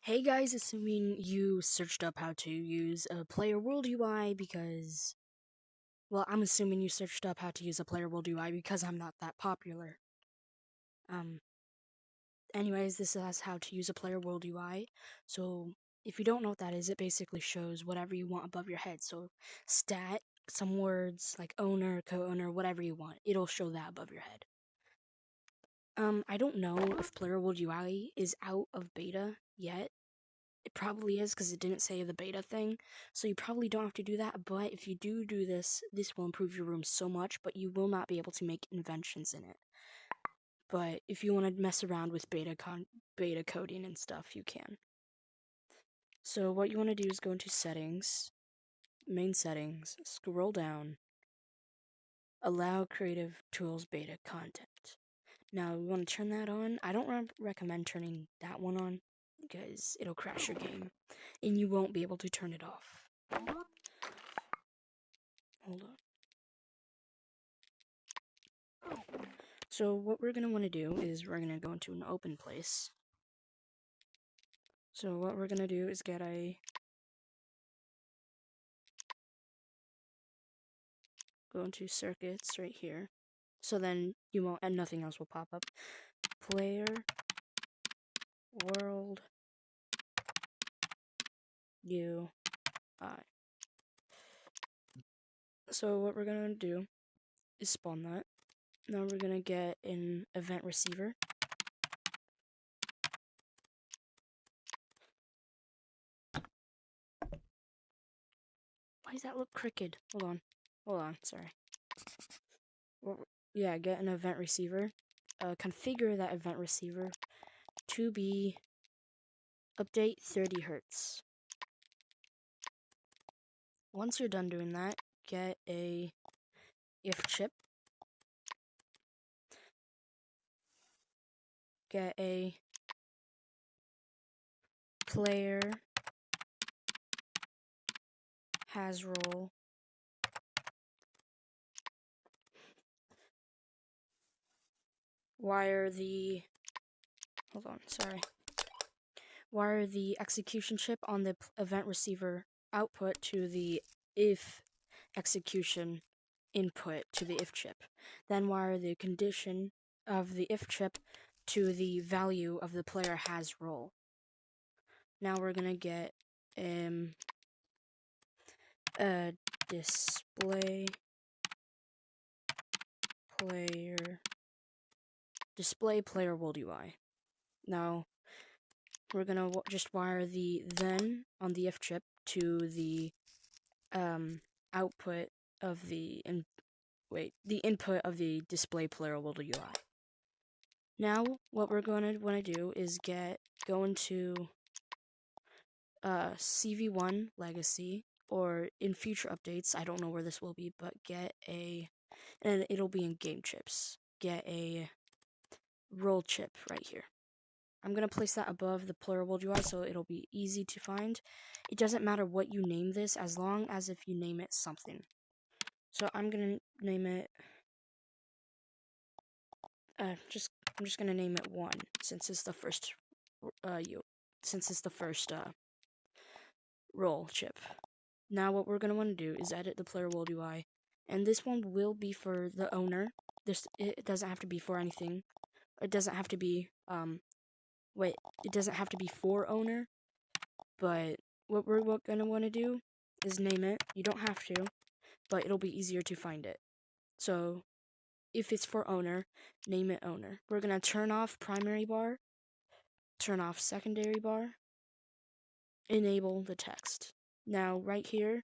Hey guys, assuming you searched up how to use a player world UI because, well, I'm assuming you searched up how to use a player world UI because I'm not that popular. Um, Anyways, this is how to use a player world UI. So, if you don't know what that is, it basically shows whatever you want above your head. So, stat, some words like owner, co-owner, whatever you want. It'll show that above your head. I don't know if player world UI is out of beta yet. It probably is because it didn't say the beta thing, so you probably don't have to do that, but if you do this, this will improve your room so much, but you will not be able to make inventions in it. But if you want to mess around with beta coding and stuff, you can. So what you want to do is go into settings, main settings, scroll down, allow creative tools beta content. Now we want to turn that on. I don't recommend turning that one on because it'll crash your game and you won't be able to turn it off. Hold on. So what we're going to want to do is we're going to go into an open place. So what we're going to do is get go into circuits right here. So then you won't, and nothing else will pop up. Player, world, UI. So what we're going to do is spawn that. Now we're going to get an event receiver. Why does that look crooked? Hold on, sorry. Well, yeah, get an event receiver. Configure that event receiver to be update 30 Hz. Once you're done doing that, get a if chip. Get a player has role wire the execution chip on the event receiver output to the if execution input to the if chip. Then wire the condition of the if chip to the value of the player has role. Now we're gonna get a display player world UI. Now we're gonna just wire the then on the if chip to the output of the input of the display player world UI. Now what we're gonna want to do is go into CV1 legacy, or in future updates, I don't know where this will be, but and it'll be in game chips. Get a roll chip right here. I'm going to place that above the player world UI so it'll be easy to find. It doesn't matter what you name this as long as if you name it something. So I'm going to name it I'm just going to name it 1 since it's the first roll chip. Now what we're going to want to do is edit the player world UI, and this one will be for the owner. It doesn't have to be for anything. It doesn't have to be it doesn't have to be for owner, but what we're going to want to do is name it. You don't have to, but it'll be easier to find it. So if it's for owner, name it owner. We're going to turn off primary bar, turn off secondary bar, enable the text. Now right here,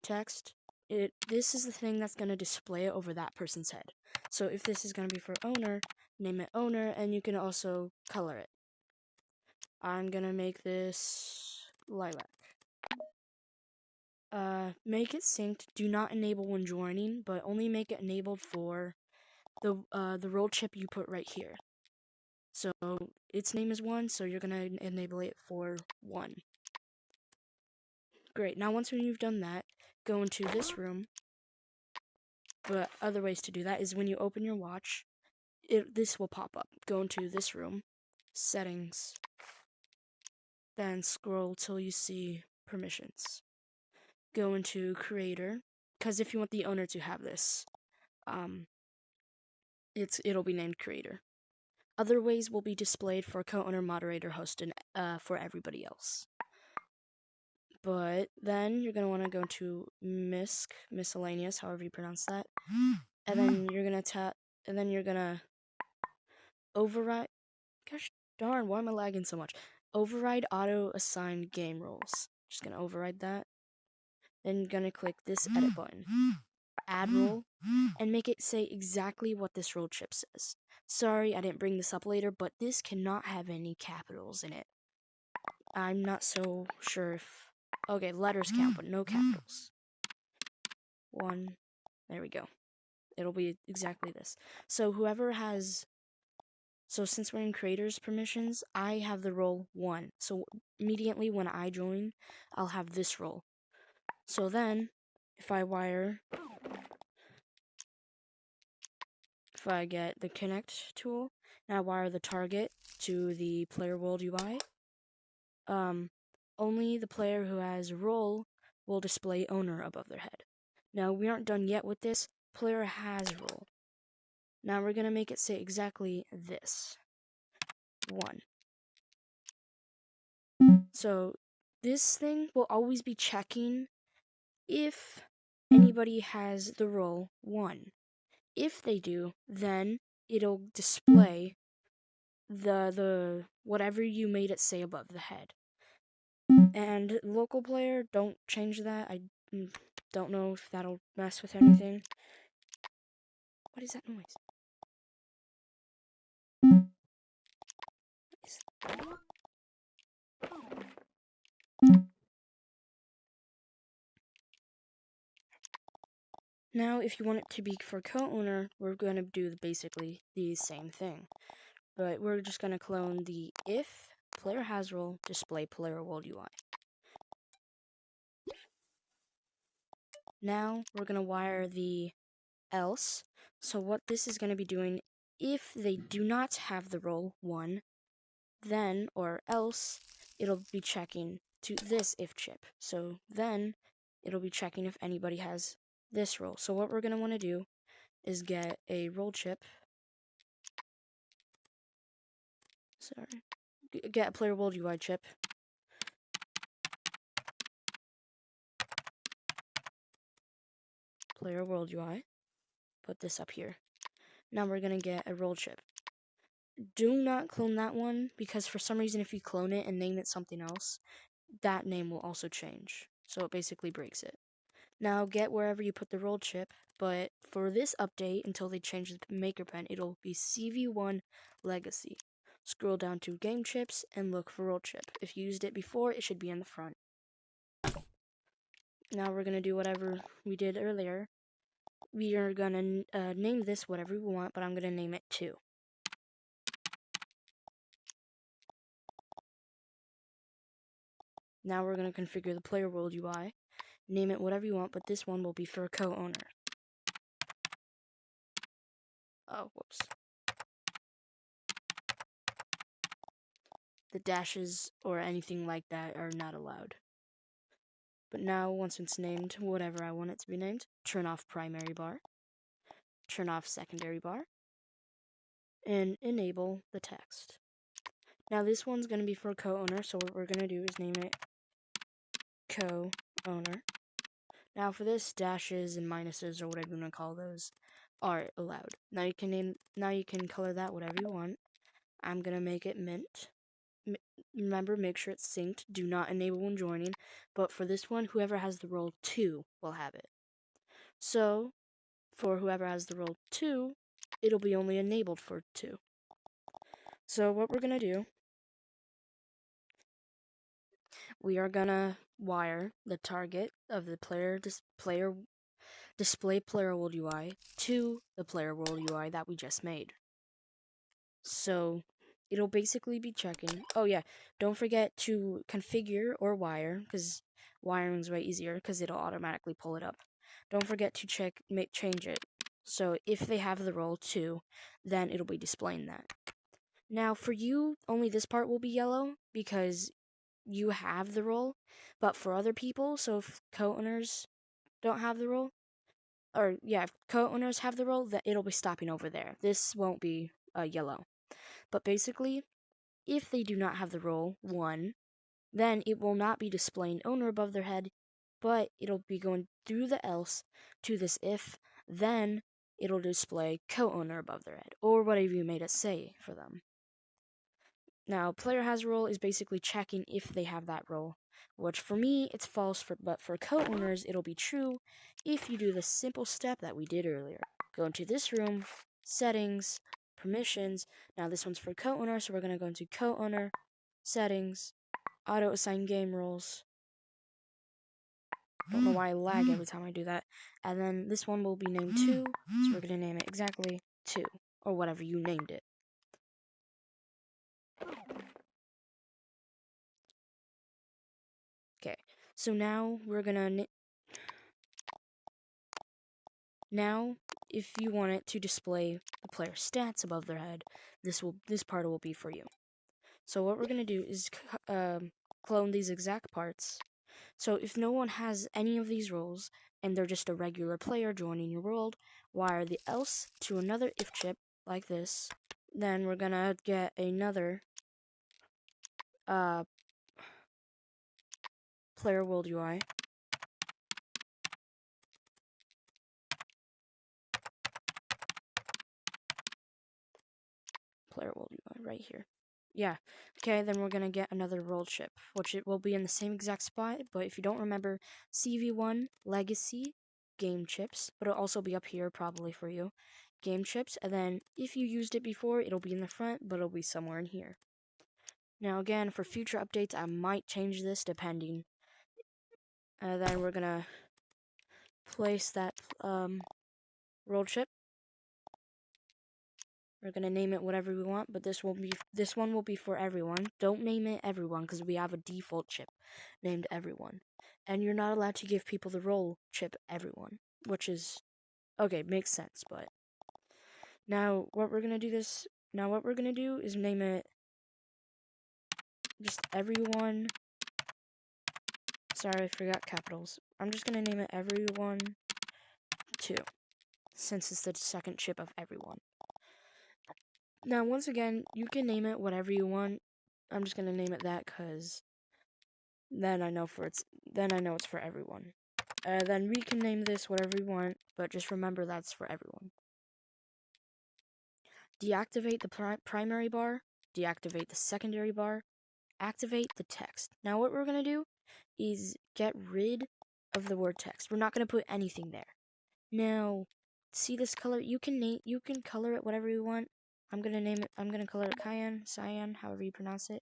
text, this is the thing that's going to display it over that person's head. So if this is going to be for owner, name it owner, and you can also color it. I'm going to make this lilac. Make it synced. Do not enable when joining, but only make it enabled for the roll chip you put right here. So its name is 1, so you're gonna enable it for 1. Great. Now once you've done that, go into this room. But other ways to do that is when you open your watch, this will pop up. Go into this room, settings, Then scroll till you see permissions. Go into creator, because if you want the owner to have this, it'll be named creator. Other ways will be displayed for co-owner, moderator, host, and for everybody else. But then you're gonna want to go to miscellaneous, however you pronounce that, and then you're gonna override. Gosh darn, why am I lagging so much? Override auto assigned game roles. Just gonna override that. Then you're gonna click this edit button, add role, and make it say exactly what this role chip says. Sorry, I didn't bring this up later, but this cannot have any capitals in it. I'm not so sure if... Okay, letters count, but no capitals. 1. There we go. It'll be exactly this. So whoever has... So since we're in creators permissions, I have the role 1. So immediately when I join, I'll have this role. So then, if I get the connect tool, and I wire the target to the player world UI, only the player who has role will display owner above their head. Now, we aren't done yet with this. Player has role. Now we're gonna make it say exactly this. 1. So this thing will always be checking if anybody has the role 1. If they do, then it'll display the whatever you made it say above the head. And local player, don't change that. I don't know if that'll mess with anything. What is that noise? Now, if you want it to be for co-owner, we're going to do basically the same thing. But we're just going to clone the if player has role, display player world UI. Now, we're going to wire the else. So what this is going to be doing, if they do not have the role 1, then, or else, it'll be checking to this if chip. So then, it'll be checking if anybody has this role. So what we're going to want to do is get a role chip. Sorry. Get a player world UI chip. Player world UI. Put this up here. Now we're going to get a role chip. Do not clone that one, because for some reason if you clone it and name it something else, that name will also change. So it basically breaks it. Now get wherever you put the role chip, but for this update, until they change the maker pen, it'll be CV1 Legacy. Scroll down to game chips and look for role chip. If you used it before, it should be in the front. Now we're going to do whatever we did earlier. We are going to name this whatever we want, but I'm going to name it 2. Now we're going to configure the player world UI. Name it whatever you want, but this one will be for a co-owner. Oh, whoops. The dashes or anything like that are not allowed. But now, once it's named whatever I want it to be named, turn off primary bar, turn off secondary bar, and enable the text. Now this one's going to be for co-owner, so what we're going to do is name it co-owner. Now for this, dashes and minuses, or whatever you want to call those, are allowed. Now you can color that whatever you want. I'm going to make it mint. Remember, make sure it's synced. Do not enable when joining. But for this one, whoever has the role 2 will have it. So, for whoever has the role 2, it'll be only enabled for 2. So what we're going to do, we are going to wire the target of the display player world UI to the player world UI that we just made. So it'll basically be checking. Oh yeah, don't forget to configure or wire, because wiring is way easier because it'll automatically pull it up. Don't forget to change it. So if they have the role 2, then it'll be displaying that. Now for you, only this part will be yellow because you have the role, but for other people, so if co-owners don't have the role, or yeah, if co-owners have the role, that it'll be stopping over there. This won't be yellow. But basically, if they do not have the role, 1, then it will not be displaying owner above their head, but it'll be going through the else to this if, then it'll display co-owner above their head, or whatever you made it say for them. Now, player has role is basically checking if they have that role, which for me, it's false, but for co-owners, it'll be true if you do the simple step that we did earlier. Go into this room, settings, permissions. Now, this one's for co-owner, so we're going to go into co-owner, settings, auto-assign game roles. Don't know why I lag every time I do that. And then this one will be named 2, so we're going to name it exactly 2, or whatever you named it. Okay, so now we're gonna now if you want it to display the player's stats above their head, this part will be for you. So what we're gonna do is clone these exact parts. So if no one has any of these roles and they're just a regular player joining your world, wire the else to another if chip like this. Then we're gonna get another player world UI. Player world UI right here. Yeah. Okay, then we're gonna get another role chip, which it will be in the same exact spot, but if you don't remember, CV1 Legacy game chips, but it'll also be up here probably for you. Game chips, and then if you used it before, it'll be in the front, but it'll be somewhere in here. Now again, for future updates, I might change this depending. Then we're gonna place that role chip. We're gonna name it whatever we want, but this one will be for everyone. Don't name it everyone because we have a default chip named everyone, and you're not allowed to give people the role chip everyone, which is okay, makes sense. But now what we're gonna do is name it just everyone. Sorry, I forgot capitals. I'm just gonna name it everyone 2, since it's the second chip of everyone. Now, once again, you can name it whatever you want. I'm just gonna name it that because then I know it's for everyone. Then we can name this whatever we want, but just remember that's for everyone. Deactivate the primary bar, deactivate the secondary bar, activate the text. Now what we're gonna do is get rid of the word text. We're not gonna put anything there. Now, see this color? You can color it whatever you want. I'm gonna color it cyan, however you pronounce it.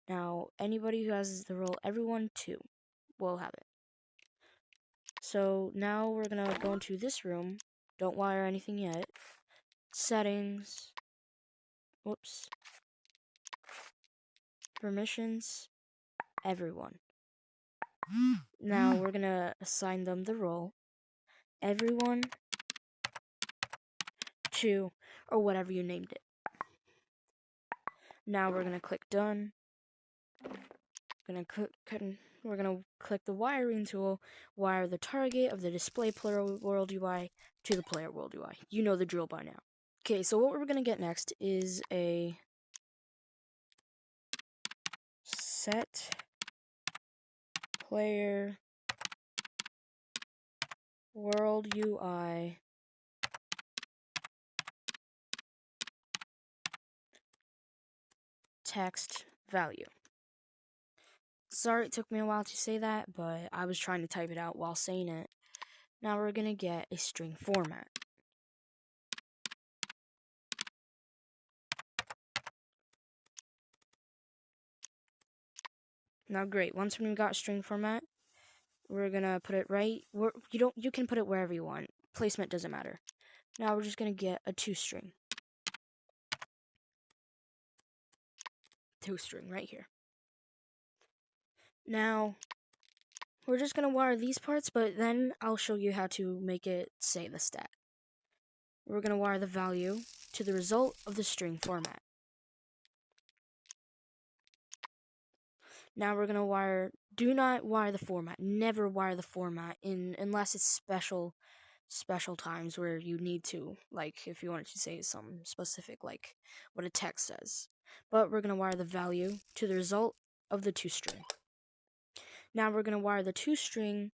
Now, anybody who has the role everyone 2 will have it. So now we're gonna go into this room. Don't wire anything yet. Settings. Whoops. Permissions. Everyone. Now we're gonna assign them the role. Everyone 2, or whatever you named it. Now we're gonna click done. We're gonna click the wiring tool, wire the target of the display player world UI to the player world UI. You know the drill by now. Okay, so what we're gonna get next is a set player world UI text value. Sorry it took me a while to say that, but I was trying to type it out while saying it. Now we're gonna get a string format. Now great, once we've got string format, we're gonna put it right where you can put it wherever you want. Placement doesn't matter. Now we're just gonna get a toString. toString right here. Now we're just gonna wire these parts, but then I'll show you how to make it say the stat. We're gonna wire the value to the result of the string format. Now we're gonna wire. Do not wire the format. Never wire the format unless it's special times where you need to, like if you wanted to say something specific, like what a text says. But we're gonna wire the value to the result of the toString. Now we're gonna wire the toString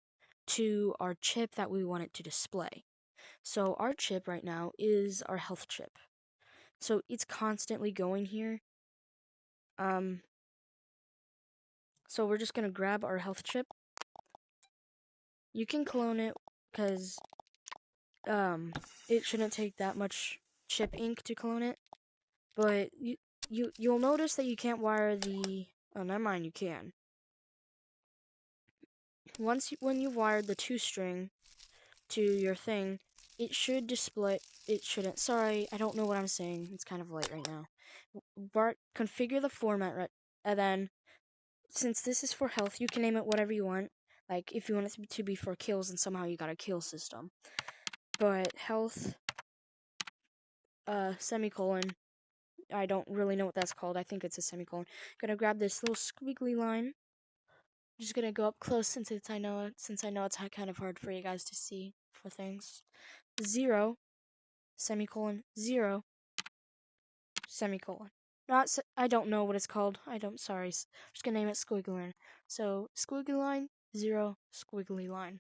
to our chip that we want it to display. So our chip right now is our health chip. So it's constantly going here. So we're just gonna grab our health chip. You can clone it because it shouldn't take that much chip ink to clone it. But you'll notice that you can't wire the. Oh, never mind, you can. When you wired the toString to your thing, it should display. It shouldn't. Sorry, I don't know what I'm saying. It's kind of late right now. Configure the format right, and then since this is for health, you can name it whatever you want. Like if you want it to be for kills, and somehow you got a kill system. But health, semicolon. I don't really know what that's called. I think it's a semicolon. Gonna grab this little squiggly line. Just gonna go up close since I know it's kind of hard for you guys to see for things. 0, semicolon, 0, semicolon. I don't know what it's called. Sorry. I'm just gonna name it squiggly line. So, squiggly line, 0, squiggly line.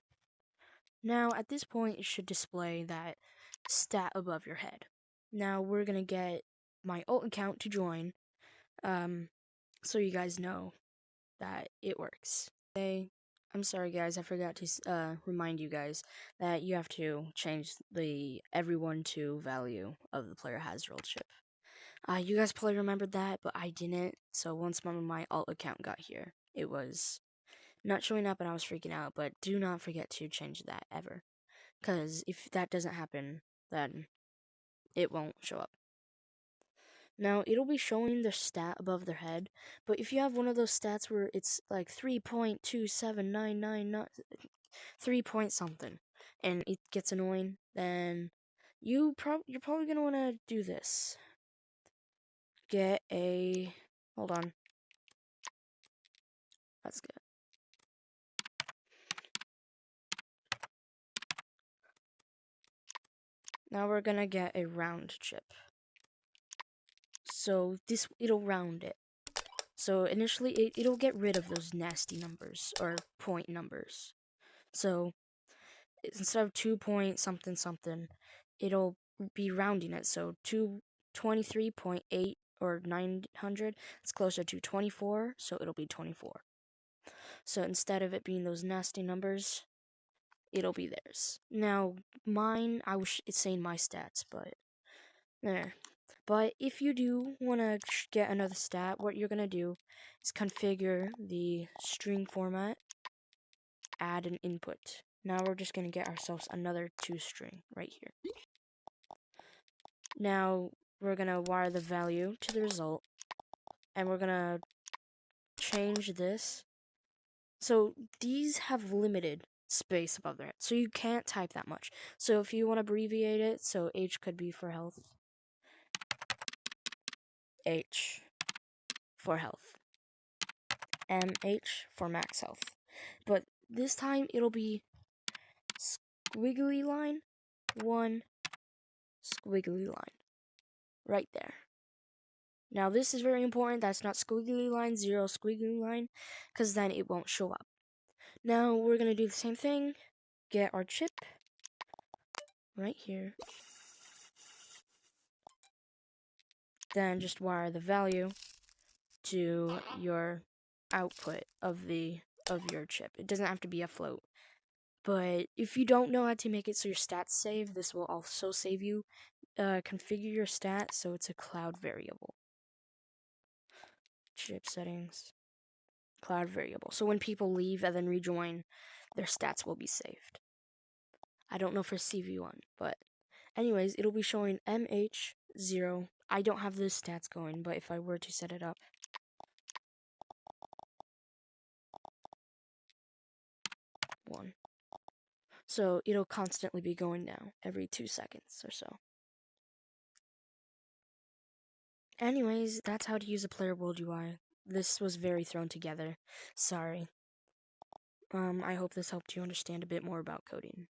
Now, at this point, it should display that stat above your head. Now, we're gonna get my alt account to join, so you guys know that it works. I'm sorry guys, I forgot to remind you guys that you have to change the everyone to value of the player has rolled chip. You guys probably remembered that, but I didn't. So once my alt account got here, it was not showing up and I was freaking out. But do not forget to change that ever, because if that doesn't happen, then it won't show up. Now, it'll be showing the stat above their head, but if you have one of those stats where it's like 3.27999, 3 point something, and it gets annoying, then you're probably going to want to do this. Hold on. That's good. Now we're going to get a round chip. So it'll round it. So initially, it'll get rid of those nasty numbers, or point numbers. So instead of 2 point something something, it'll be rounding it. So 223.8 or 900, it's closer to 24, so it'll be 24. So instead of it being those nasty numbers, it'll be theirs. Now, mine, it's saying my stats, but there. But if you do want to get another stat, what you're going to do is configure the string format, add an input. Now we're just going to get ourselves another toString right here. Now we're going to wire the value to the result, and we're going to change this. So these have limited space above their head, so you can't type that much. So if you want to abbreviate it, so H could be for health, H for health, MH for max health. But this time it'll be squiggly line, 1, squiggly line, right there. Now this is very important, that's not squiggly line, 0, squiggly line, because then it won't show up. Now we're going to do the same thing, get our chip, right here, then just wire the value to your output of your chip. It doesn't have to be a float. But if you don't know how to make it so your stats save, this will also save you. Configure your stats so it's a cloud variable. Chip settings, cloud variable. So when people leave and then rejoin, their stats will be saved. I don't know for CV1, but anyways, it'll be showing MH0. I don't have the stats going, but if I were to set it up, one. So it'll constantly be going now every 2 seconds or so. Anyways, that's how to use a player world UI. this was very thrown together. Sorry. I hope this helped you understand a bit more about coding.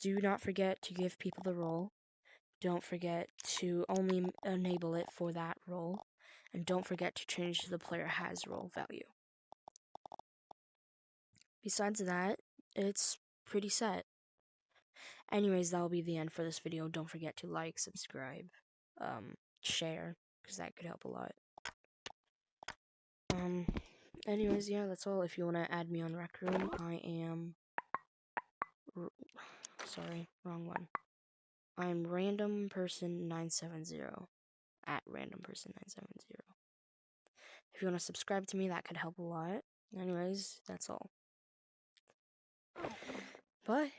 Do not forget to give people the role. Don't forget to only enable it for that role. And don't forget to change the player has role value. Besides that, it's pretty set. Anyways, that'll be the end for this video. Don't forget to like, subscribe, share, because that could help a lot. Anyways, yeah, that's all. If you want to add me on Rec Room, I am... Sorry, wrong one. I'm randomperson970. At randomperson970. If you want to subscribe to me, that could help a lot. Anyways, that's all. Bye.